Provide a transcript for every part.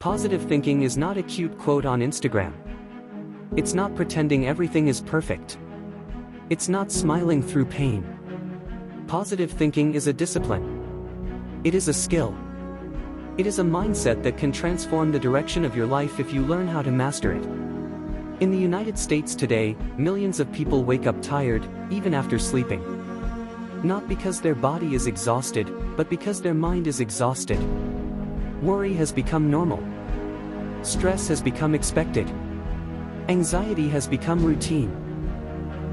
Positive thinking is not a cute quote on Instagram. It's not pretending everything is perfect. It's not smiling through pain. Positive thinking is a discipline. It is a skill. It is a mindset that can transform the direction of your life if you learn how to master it. In the United States today, millions of people wake up tired, even after sleeping. Not because their body is exhausted, but because their mind is exhausted. Worry has become normal. Stress has become expected. Anxiety has become routine.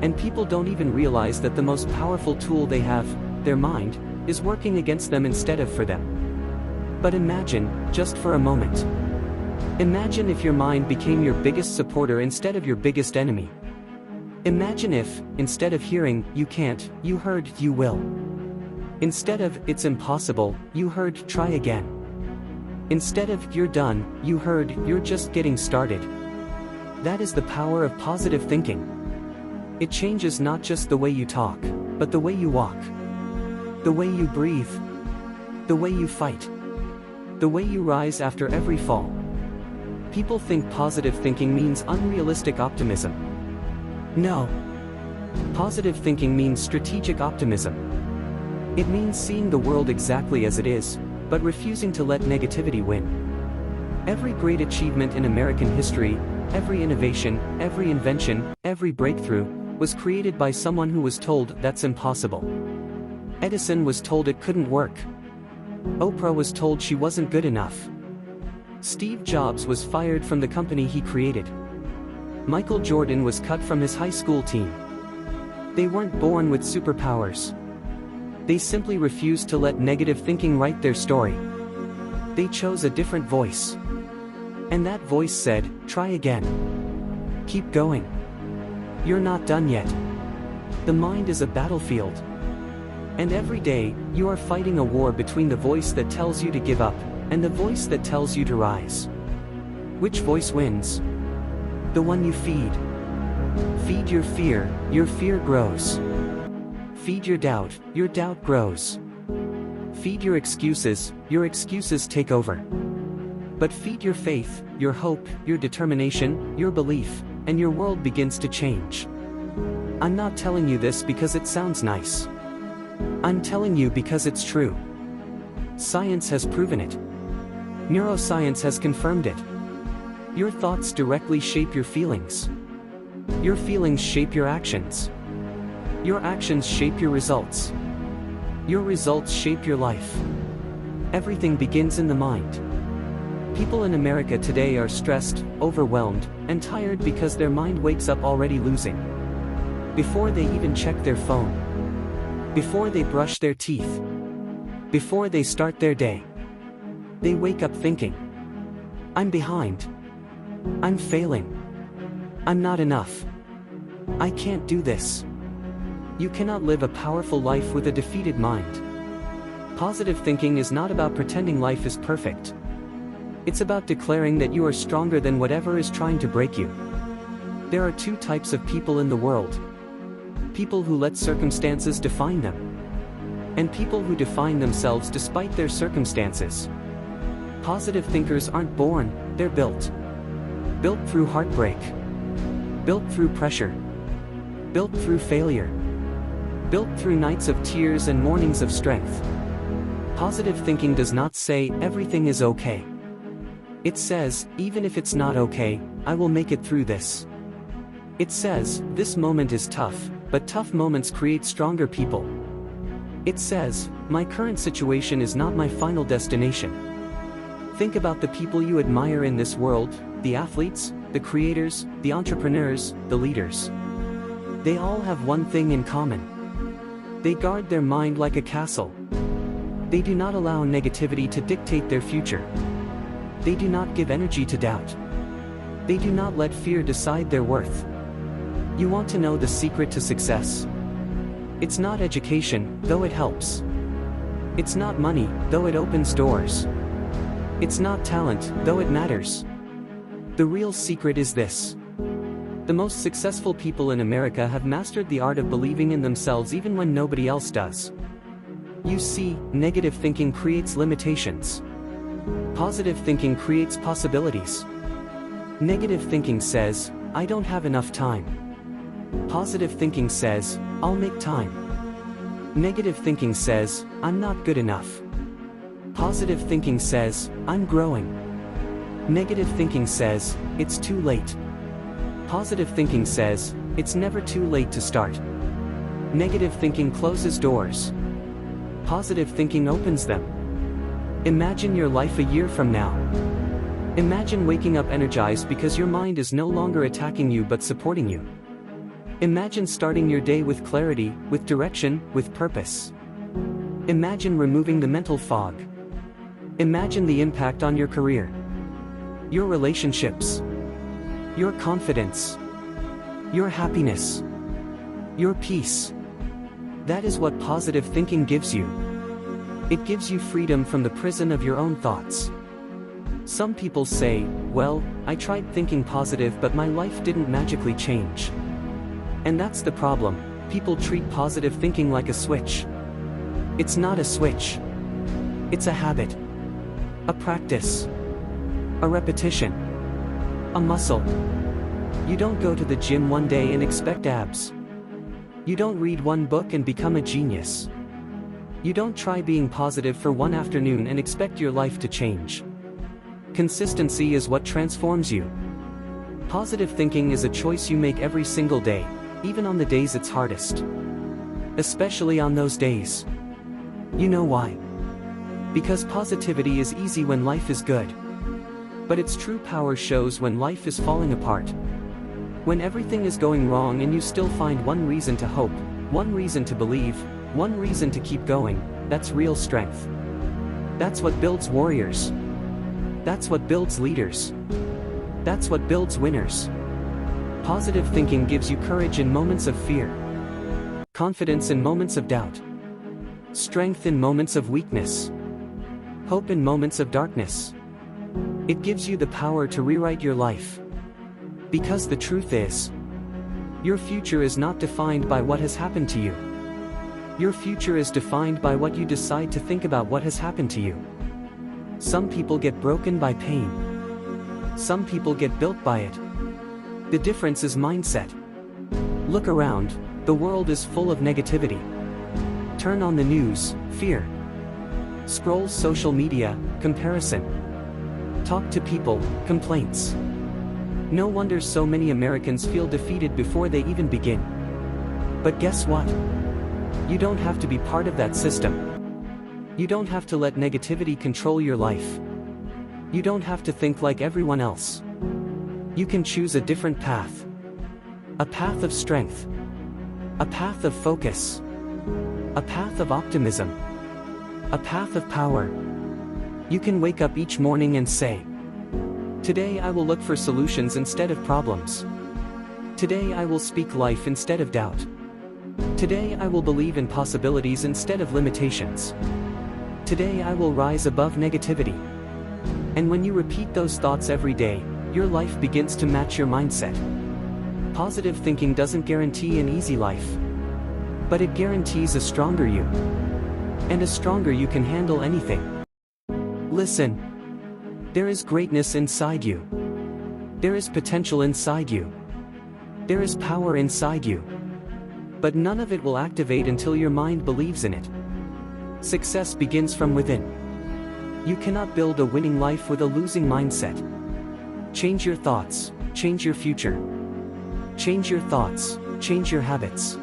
And people don't even realize that the most powerful tool they have, their mind, is working against them instead of for them. But imagine, just for a moment. Imagine if your mind became your biggest supporter instead of your biggest enemy. Imagine if, instead of hearing, "you can't," you heard, "you will." Instead of, "it's impossible," you heard, "try again." Instead of, "you're done," you heard, "you're just getting started." That is the power of positive thinking. It changes not just the way you talk, but the way you walk. The way you breathe. The way you fight. The way you rise after every fall. People think positive thinking means unrealistic optimism. No. Positive thinking means strategic optimism. It means seeing the world exactly as it is, but refusing to let negativity win. Every great achievement in American history, every innovation, every invention, every breakthrough, was created by someone who was told that's impossible. Edison was told it couldn't work. Oprah was told she wasn't good enough. Steve Jobs was fired from the company he created. Michael Jordan was cut from his high school team. They weren't born with superpowers. They simply refused to let negative thinking write their story. They chose a different voice. And that voice said, "Try again. Keep going. You're not done yet." The mind is a battlefield. And every day, you are fighting a war between the voice that tells you to give up, and the voice that tells you to rise. Which voice wins? The one you feed. Feed your fear grows. Feed your doubt grows. Feed your excuses take over. But feed your faith, your hope, your determination, your belief, and your world begins to change. I'm not telling you this because it sounds nice. I'm telling you because it's true. Science has proven it. Neuroscience has confirmed it. Your thoughts directly shape your feelings. Your feelings shape your actions. Your actions shape your results. Your results shape your life. Everything begins in the mind. People in America today are stressed, overwhelmed, and tired because their mind wakes up already losing. Before they even check their phone. Before they brush their teeth. Before they start their day. They wake up thinking, "I'm behind. I'm failing. I'm not enough. I can't do this." You cannot live a powerful life with a defeated mind. Positive thinking is not about pretending life is perfect. It's about declaring that you are stronger than whatever is trying to break you. There are two types of people in the world. People who let circumstances define them. And people who define themselves despite their circumstances. Positive thinkers aren't born, they're built. Built through heartbreak. Built through pressure. Built through failure. Built through nights of tears and mornings of strength. Positive thinking does not say, "Everything is okay." It says, "Even if it's not okay, I will make it through this." It says, "This moment is tough, but tough moments create stronger people." It says, "My current situation is not my final destination." Think about the people you admire in this world, the athletes, the creators, the entrepreneurs, the leaders. They all have one thing in common. They guard their mind like a castle. They do not allow negativity to dictate their future. They do not give energy to doubt. They do not let fear decide their worth. You want to know the secret to success? It's not education, though it helps. It's not money, though it opens doors. It's not talent, though it matters. The real secret is this. The most successful people in America have mastered the art of believing in themselves even when nobody else does. You see, negative thinking creates limitations. Positive thinking creates possibilities. Negative thinking says, I don't have enough time. Positive thinking says, I'll make time. Negative thinking says, I'm not good enough. Positive thinking says, I'm growing. Negative thinking says, it's too late. Positive thinking says, it's never too late to start. Negative thinking closes doors. Positive thinking opens them. Imagine your life a year from now. Imagine waking up energized because your mind is no longer attacking you but supporting you. Imagine starting your day with clarity, with direction, with purpose. Imagine removing the mental fog. Imagine the impact on your career, your relationships, your confidence, your happiness, your peace. That is what positive thinking gives you. It gives you freedom from the prison of your own thoughts. Some people say, well, I tried thinking positive but my life didn't magically change. And that's the problem, people treat positive thinking like a switch. It's not a switch. It's a habit. A practice. A repetition. A muscle. You don't go to the gym one day and expect abs. You don't read one book and become a genius. You don't try being positive for one afternoon and expect your life to change. Consistency is what transforms you. Positive thinking is a choice you make every single day, even on the days it's hardest. Especially on those days. You know why? Because positivity is easy when life is good. But its true power shows when life is falling apart. When everything is going wrong and you still find one reason to hope, one reason to believe, one reason to keep going, that's real strength. That's what builds warriors. That's what builds leaders. That's what builds winners. Positive thinking gives you courage in moments of fear, confidence in moments of doubt, strength in moments of weakness, hope in moments of darkness. It gives you the power to rewrite your life. Because the truth is, your future is not defined by what has happened to you. Your future is defined by what you decide to think about what has happened to you. Some people get broken by pain. Some people get built by it. The difference is mindset. Look around, the world is full of negativity. Turn on the news, fear. Scroll social media, comparison. Talk to people, complaints. No wonder so many Americans feel defeated before they even begin. But guess what? You don't have to be part of that system. You don't have to let negativity control your life. You don't have to think like everyone else. You can choose a different path. A path of strength. A path of focus. A path of optimism. A path of power. You can wake up each morning and say, today I will look for solutions instead of problems. Today I will speak life instead of doubt. Today I will believe in possibilities instead of limitations. Today I will rise above negativity. And when you repeat those thoughts every day, your life begins to match your mindset. Positive thinking doesn't guarantee an easy life. But it guarantees a stronger you. And a stronger you can handle anything. Listen. There is greatness inside you. There is potential inside you. There is power inside you. But none of it will activate until your mind believes in it. Success begins from within. You cannot build a winning life with a losing mindset. Change your thoughts, change your future. Change your thoughts, change your habits.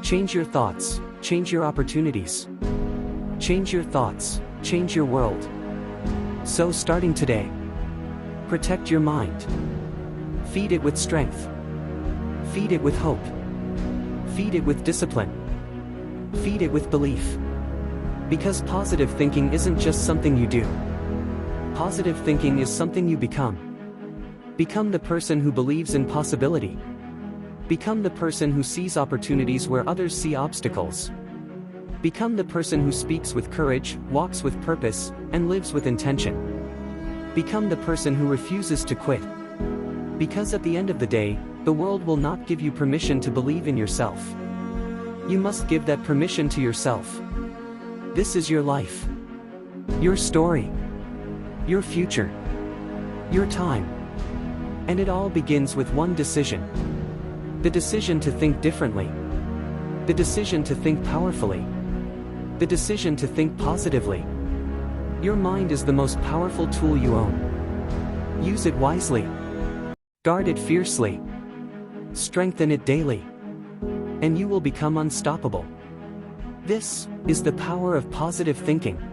Change your thoughts, change your opportunities. Change your thoughts, change your world. So starting today, protect your mind. Feed it with strength. Feed it with hope. Feed it with discipline. Feed it with belief. Because positive thinking isn't just something you do. Positive thinking is something you become. Become the person who believes in possibility. Become the person who sees opportunities where others see obstacles. Become the person who speaks with courage, walks with purpose, and lives with intention. Become the person who refuses to quit. Because at the end of the day, the world will not give you permission to believe in yourself. You must give that permission to yourself. This is your life. Your story. your future, your time. And it all begins with one decision. The decision to think differently. The decision to think powerfully. The decision to think positively. Your mind is the most powerful tool you own. Use it wisely. Guard it fiercely. Strengthen it daily. And you will become unstoppable. This is the power of positive thinking.